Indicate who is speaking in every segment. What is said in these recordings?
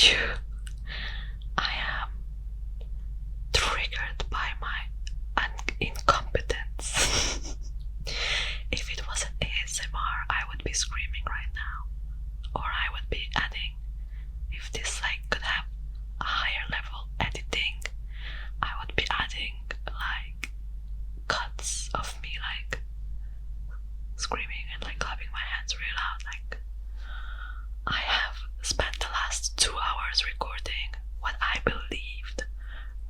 Speaker 1: you I am triggered by my incompetence. If it wasn't ASMR, I would be screaming right now. Or I would be adding, if this could have a higher level editing, I would be adding cuts of me screaming and clapping my hands really loud. I have spent the last 2 hours recording what I believed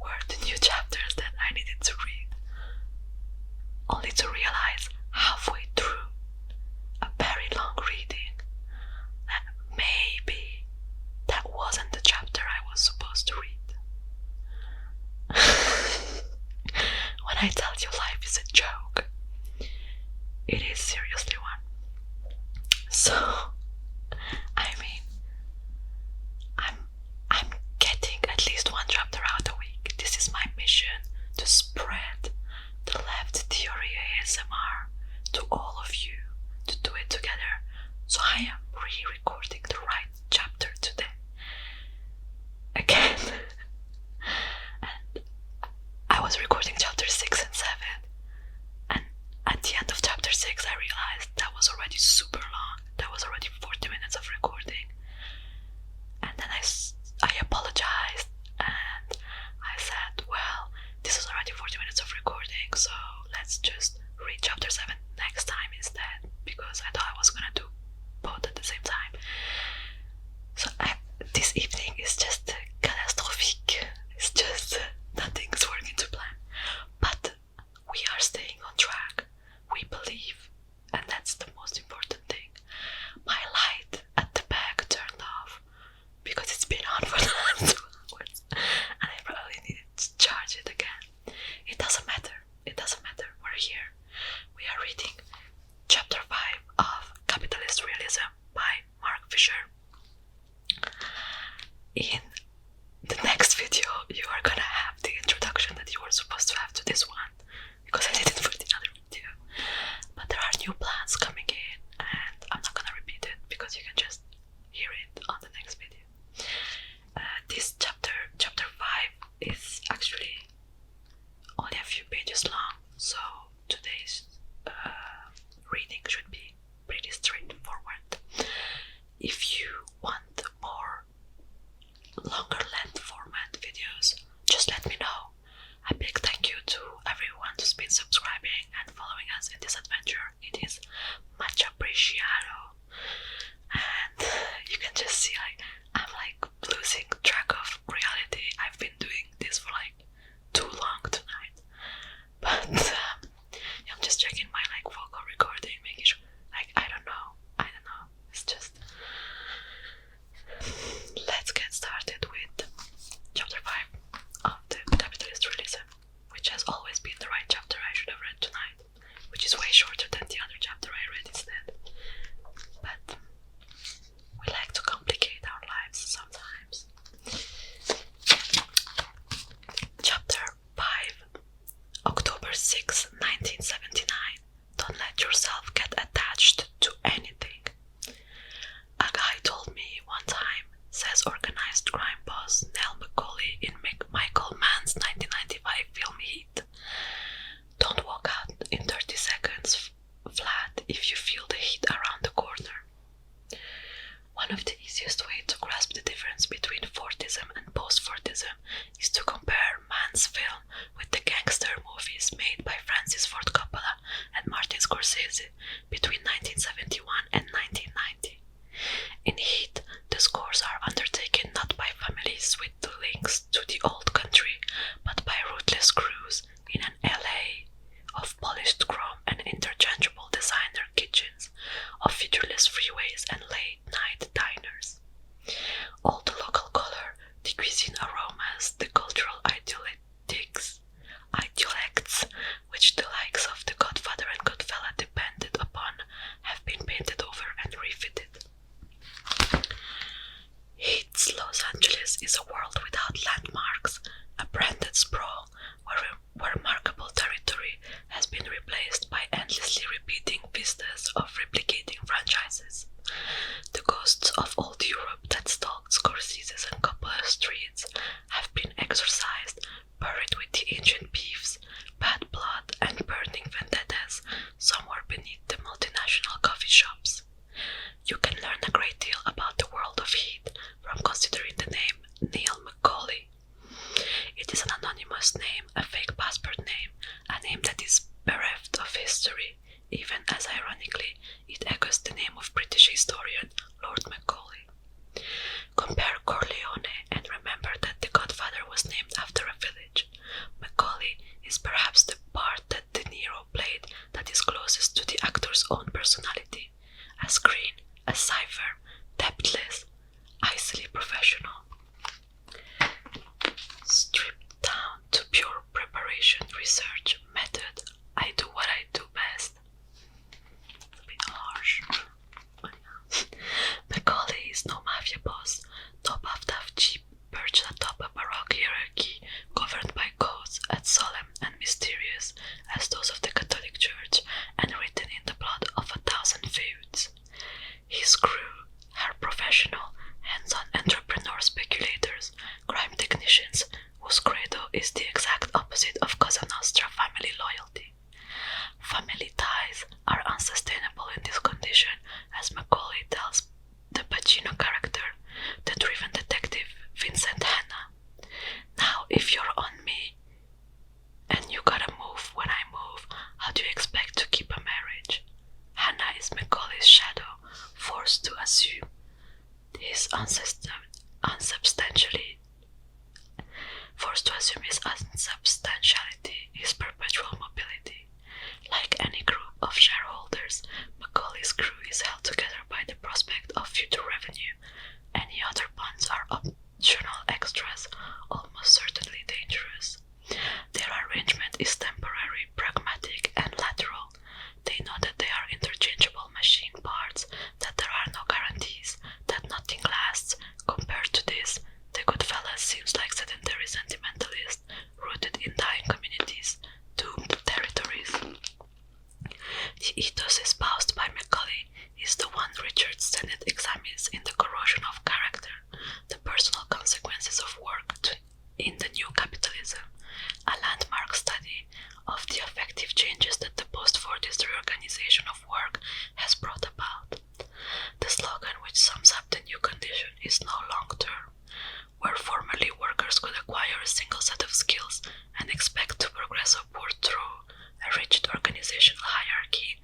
Speaker 1: were the new chapters that I needed to read, only to realize halfway through a very long reading that maybe that wasn't the chapter I was supposed to read. When I tell you life is a joke, it is seriously one. So, I mean, I'm getting at least one chapter out a week. This is my mission, to spread the left theory ASMR to all of you, to do it together. So I am re-recording the right chapter today. Again. And I was recording chapter 6 and 7. And at the end of chapter 6 I realized that was already super long. That was already 40 minutes of recording. And then I apologized and I said, well, this is already 40 minutes of recording, so let's just read chapter 7 next time instead, because I thought I was gonna do both at the same time. So this evening is just catastrophic. It's just nothing's working to plan. But we are staying on track. We believe, and that's the most important thing. My light at the back turned off because it's been on for the last 2 hours, and I probably needed to charge it again. It doesn't matter. It doesn't matter. We're here. We are reading chapter 5 of Capitalist Realism by Mark Fisher. In the next video, you are gonna have the introduction that you were supposed to have to this one, because I didn't put the other video. But there are new plans coming in, and I'm not gonna repeat it because you can just hear it on the next video. This chapter 5, is actually only a few pages long, so today's reading should be pretty straightforward. If you want more longer length format videos, just let me know. A big thank you to everyone who's been subscribing and following us in this adventure. It is much appreciado. And you can just see I'm losing track of reality. I've been doing this for too long tonight. But I'm just checking my vocal recording, making sure I don't know. It's just, let's get started with chapter 5 of the Capitalist Realism, which has always been the right chapter I should have read tonight, which is way shorter than the other chapter I read instead. But we like to complicate our lives sometimes. Chapter 5, October 6, 1979. Don't let yourself get attached to anything. A guy told me one time, says organized crime boss Nell McCauley in Michael Mann's 1995 film Heat. Don't walk out in 30 seconds flat if you feel the heat around the corner. One of the easiest ways to grasp the difference between Fordism and post-Fordism is to compare Mann's film with the gangster movies made by Francis Ford Coppola and Martin Scorsese between 1971 and 1990. In Heat, the scores are undertaken not by families with the links to the old country, but by ruthless crews in an LA of polished chrome and interchangeable designer kitchens, of featureless freeways and late-night diners. All the local color, the cuisine aromas, the cultural idealects, which the likes of The Godfather and Goodfella depended upon, have been painted over and refitted. Heat's Los Angeles is a world without landmarks, a branded sprawl where remarkable territory has been replaced by endlessly repeating vistas of replicating franchises. The a cipher, debtless, icily professional. Stripped down to pure preparation, research, method, I do what I do best. It's a bit harsh. Macaulay is no mafia boss, no puffed-up cheap perched atop a baroque hierarchy governed by codes as solemn and mysterious as those of the Catholic Church and written in the blood of 1,000 feuds. His crew, her professional, hands-on entrepreneur speculators, crime technicians, whose credo is the exact opposite of Cosa Nostra family loyalty. Family ties are unsustainable in this condition, as Macaulay tells the Pacino character, the driven detective Vincent Hanna. Now, if you're on me and you gotta move when I move, how do you expect to keep a marriage? Hanna is Macaulay's shadow, forced to assume his unsubstantiality, his perpetual mobility. Like any group of shareholders, Macaulay's crew is held together by the prospect of future revenue. Any other bonds are optional extras, almost certainly dangerous. Their arrangement is temporary, pragmatic, and lateral. They know that they are interchangeable machine parts, that there are no guarantees, that nothing lasts. Compared to this, the good fella seems like sedentary sentimentalist, rooted in dying communities, doomed territories. The ethos espoused by Macaulay is the one Richard Sennett examines in The Corrosion of Character, the personal consequences of work in the new capitalism, a landmark study of the effective changes that the post-Fordist reorganization of work has brought about. The slogan which sums up the new condition is no long-term. Where formerly workers could acquire a single set of skills and expect to progress upward through a rigid organizational hierarchy,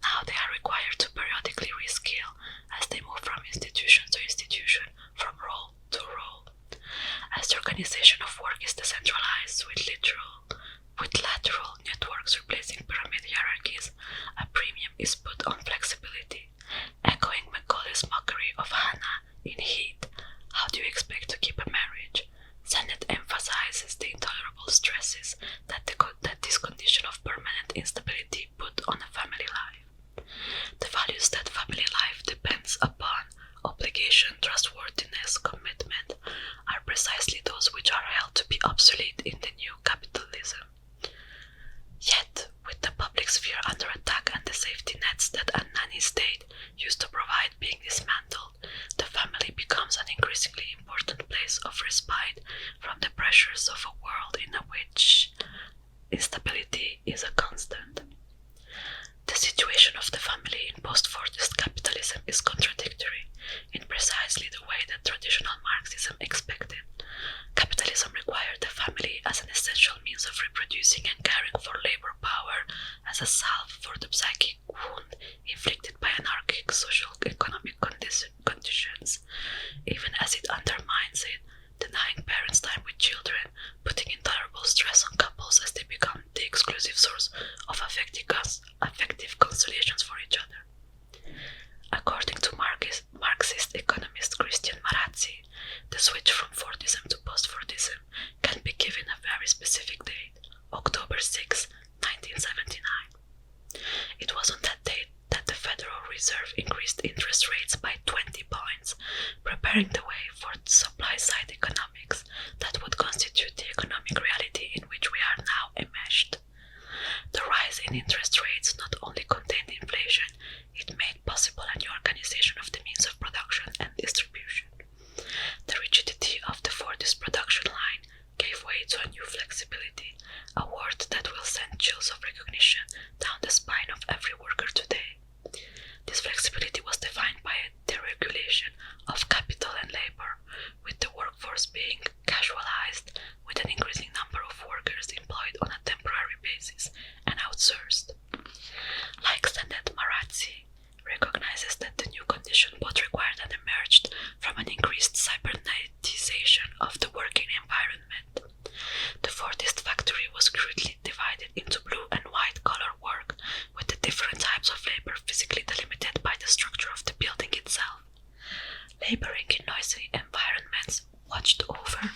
Speaker 1: now they are required to periodically reskill as they move from institution to institution, from role to role. As the organization of work is decentralized with lateral networks replacing pyramid hierarchies, a premium is put on flexibility. Echoing Macaulay's mockery of Hannah in Heat, how do you expect to keep a marriage? Sennett emphasizes the intolerable stresses that this condition of permanent instability put on a family life. The values that family life depends upon, obligation, trustworthiness, commitment, are precisely those which are held to be obsolete in the new capitalism. Yet, with the public sphere under attack and the safety nets that a nanny state used to provide being dismantled, the family becomes an increasingly important place of respite from the pressures of a world in which instability is a constant. The situation of the family in post-Fordist capitalism is contradictory in precisely the way that traditional Marxism expected. Capitalism required the family as an essential means of reproducing and caring for labor power, as a salve for the psychic wound inflicted by anarchic social-economic conditions, even as it undermines it, denying parents time with children, putting intolerable stress on couples as they become the exclusive source of affective consolations for each other. According to Marxist economist Christian Marazzi, the switch from Fordism to post-Fordism can be given a very specific date, October 6, 1979. It was on that date that the Federal Reserve increased interest rates by 20 points, preparing the way for supply-side economics that would constitute the economic reality in which we are now enmeshed. The rise in interest rates not only contained inflation, it made possible a new organization of the means of production and distribution. The rigidity of the Fordist production line gave way to a new flexibility, a word that will send chills of recognition down the spine of every worker today. This flexibility was defined by a deregulation of capital and labor laboring in noisy environments watched over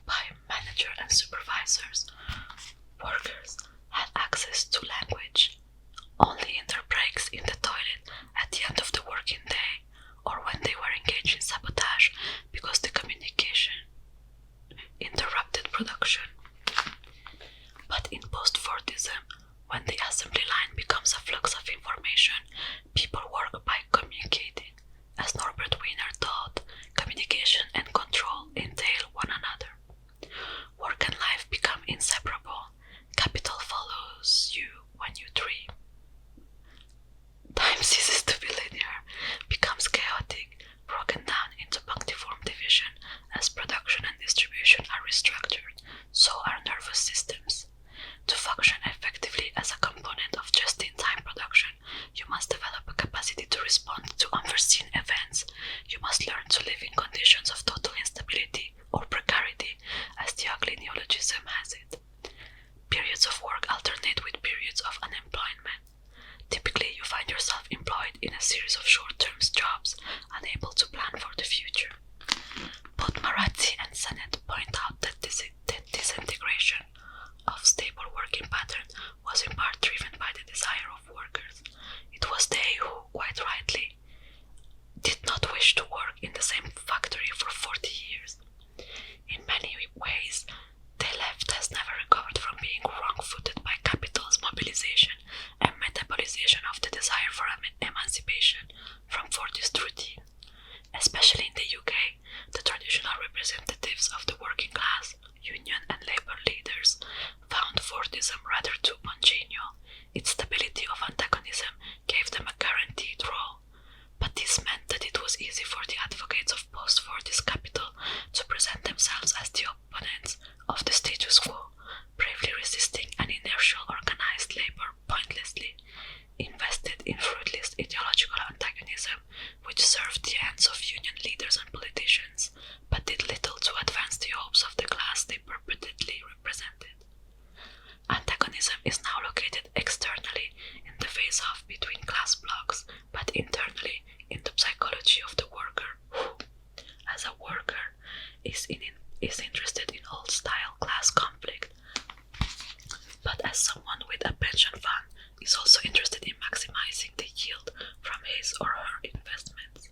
Speaker 1: by manager and supervisors. Workers had access to language only in their breaks in the toilet at the end of the working day, or when they were engaged in sabotage because the communication interrupted production. But in post-Fordism, when the assembly line becomes a flux of information, people work by communicating. As Norbert Wiener taught, communication and control entail one another. Work and life become inseparable. Capital follows you when you dream. Time ceases to be linear, becomes chaotic, broken down into punctiform division. As production and distribution are restructured, so are nervous systems. To function effectively as a component of just-in-time production, you must develop a capacity to respond to unforeseen events. You must learn to live in conditions of total instability or precarity, as the ugly neologism has it. Periods of work alternate with periods of unemployment. Typically, you find yourself employed in a series of short-term jobs, unable to plan for the future. Both Marazzi and Sennett point out that this disintegration of stable working patterns was in part driven by the desire of workers. It was they who, quite rightly, did not wish to work in the same factory for 40 years. In many ways, the left has never recovered from being wrong-footed by capital's mobilization and metabolization of the desire for emancipation from Fordist routine. Especially in the UK, the traditional representatives of the working class, union and labour leaders, found Fordism rather too congenial. Its stability of antagonism gave them a guaranteed role, but this meant that it was easy for the advocates of post-Fordist capital to present themselves as the opponents of the status quo, bravely resisting an inertial organized labour pointlessly invested in fruitless ideological antagonism, which served the ends of union leaders and politicians, but did little to advance the hopes of the class they purportedly represented. Antagonism is now located externally in the face-off between class blocks, but internally in the psychology of the worker, who, as a worker, is interested in old-style class conflict, but as someone with a pension fund, is also interested in maximizing the yield from his or her investments.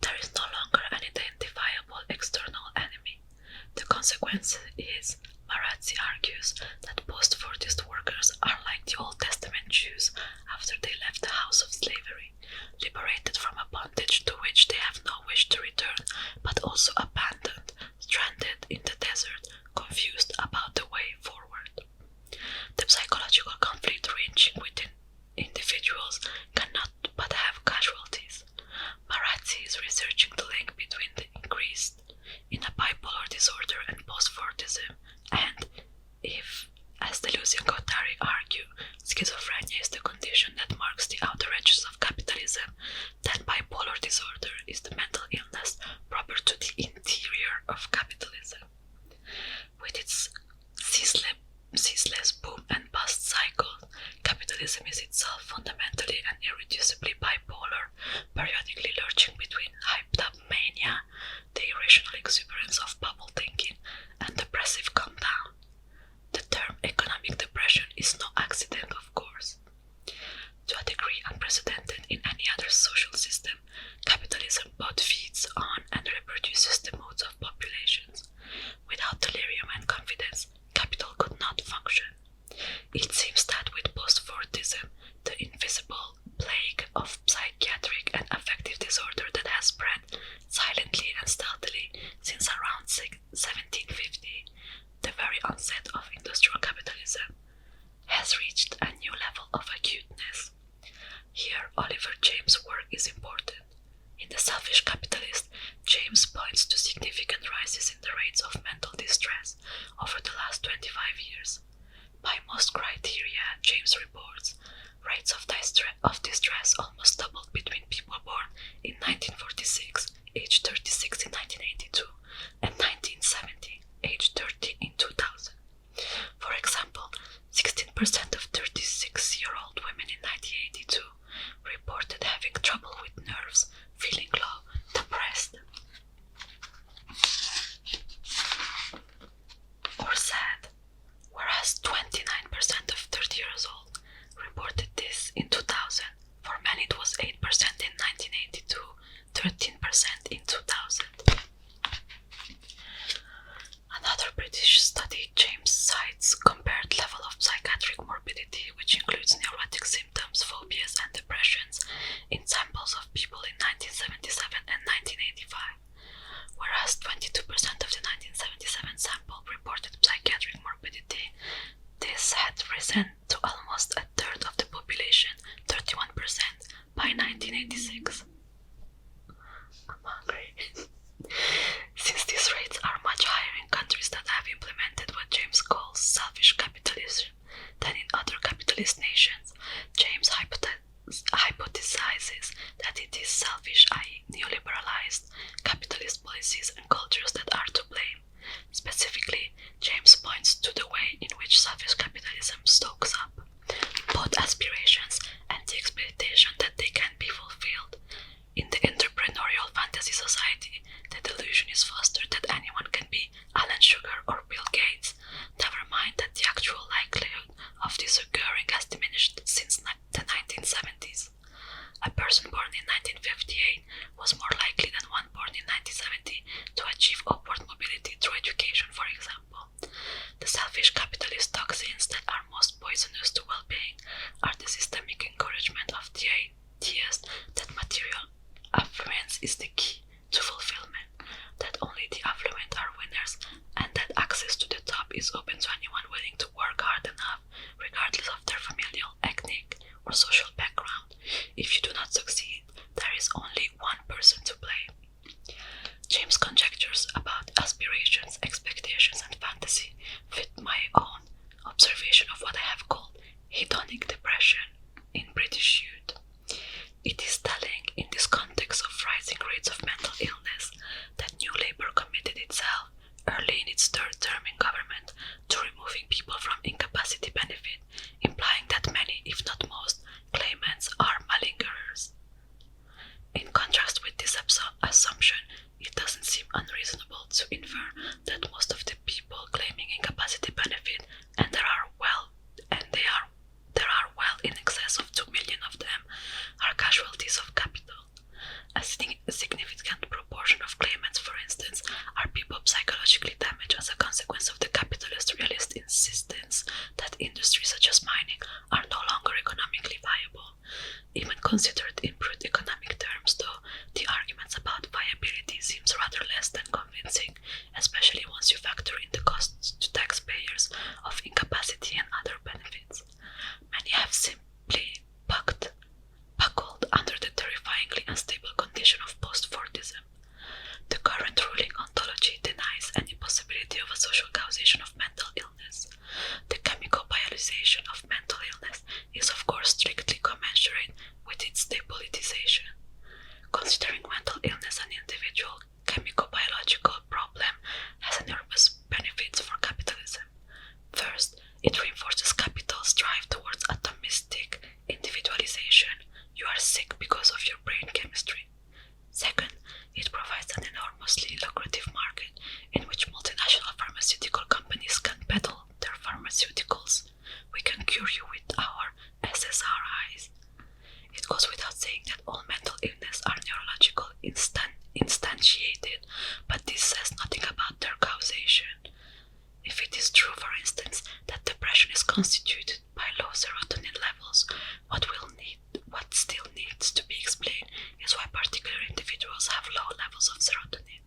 Speaker 1: There is no longer an identifiable external enemy. The consequence is, Marazzi argues, that post-Fordist workers are like the Old Testament Jews after they left the house of slavery, liberated from a bondage to which they have no wish to return, but also abandoned, stranded in the desert, confused about the way forward. The psychological conflict ranging within individuals cannot but have casualties. Marazzi is researching the link between the increase in a bipolar disorder and post-Fordism, and if, as Deleuze and Guattari argue, schizophrenia is the condition that marks the outer edges of capitalism, then bipolar disorder is the mental illness proper to the interior of capitalism. With its ceaseless boom and bust cycle, capitalism is itself fundamentally and irreducibly bipolar, periodically lurching between hyped-up mania, the irrational exuberance of bubble thinking, and depressive calm-down. The term economic depression is no accident, of course. To a degree unprecedented in any other social system, capitalism both feeds on and reproduces the moods of populations. Without delirium and confidence, capital could not function. It seems that with post-Fordism, the invisible plague of psychiatric and affective disorder that has spread silently and stealthily since around 1750, the very onset of industrial capitalism, has reached a new level of acuteness. Here, Oliver James' work is important. In The Selfish Capitalist, James points to significant rises in the rates of mental distress over the last 25 years. By most criteria, James reports, rates of distress almost doubled between people born in 1946, age 36 in 1982, and 1970, age 30 in 2000. For example, 20% of 36-year-old women in 1982 reported having trouble with nerves, feeling low, depressed, or sad, whereas 29% of 30 years old reported this in 2000. For men it was 8% in 1982, 13% in 2000. Another British study, James cites, compared level of psychiatric morbidity, which includes neurotic symptoms, phobias and depressions, in samples of people in 1977 and 1985. Whereas 22% of the 1977 sample reported psychiatric morbidity, this had risen to almost a third of the population, 31%, by 1986. I'm hungry. Since these rates are much higher in countries that have implemented what James calls selfish capitalism than in other capitalist nations, James hypothesizes that it is selfish, i.e. neoliberalized, capitalist policies and cultures that are to blame. Specifically, James points to the way in which selfish capitalism stokes up both aspirations and the expectation that they can be fulfilled. In the entrepreneurial fantasy society, the delusion is fostered that anyone can be Alan Sugar or Bill Gates. Never mind that the actual likelihood of this occurring has diminished since the 1970s. A person born in 1958 was more likely than one born in 1970 to achieve upward mobility through education, for example. The selfish capitalist toxins that are most poisonous to well-being are the systemic encouragement of the ideas that material affluence is the key to fulfillment, that only the affluent are winners, and that access to the top is open to anyone willing to work hard enough, regardless of their familial, ethnic, or social background. If you do not succeed, there is only one person to blame. James' conjectures about aspirations, expectations, and fantasy fit my own observation of what I have called hedonic depression in British youth. It is telling in this context of rising rates of mental illness that New Labour committed itself early in its third term in government to removing people from incapacity benefit, implying that many, if not most, claimants are malingerers. In contrast with this assumption, it doesn't seem unreasonable to infer that most of the people claiming incapacity benefit, and there are well in excess of 2 million of them, are casualties of capital. A significant proportion of claimants, for instance, are people psychologically damaged as a consequence of the capitalist realist insistence that industries such as mining are no longer economically viable. Even considered in brute economic terms, though, the arguments about viability seems rather less than convincing, especially once you factor in the costs to taxpayers of incapacity and other benefits. Many have simply buckled under the terrifyingly unstable condition of post-Fordism. The current ruling ontology denies any possibility of a social causation of mental illness. The chemical biolization of mental illness is of course strictly commensurate with its depolitization. Considering mental illness an individual chemical-biological problem has enormous benefits for capitalism. First, it reinforces capital's drive towards atomistic individualization. You are sick because of your brain chemistry. Second, it provides an enormously lucrative market in which multinational pharmaceutical companies can peddle their pharmaceuticals. We can cure you with our SSRIs. It goes without saying that all mental illness are neurological instantiated, but this says nothing about their causation. If it is true, for instance, that depression is constituted by low serotonin levels, what still needs to be explained is why particular individuals have low levels of serotonin.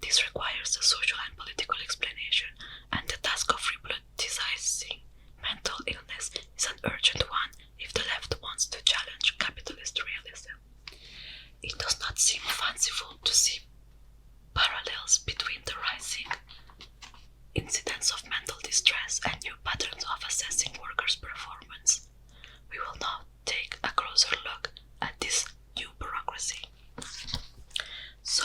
Speaker 1: This requires a social and political explanation, and the task of repoliticizing mental illness is an urgent one if the left wants to challenge capitalist realism. It does not seem fanciful to see parallels between the rising incidence of mental distress and new patterns of assessing workers' performance. We will now take a closer look at this new bureaucracy. So,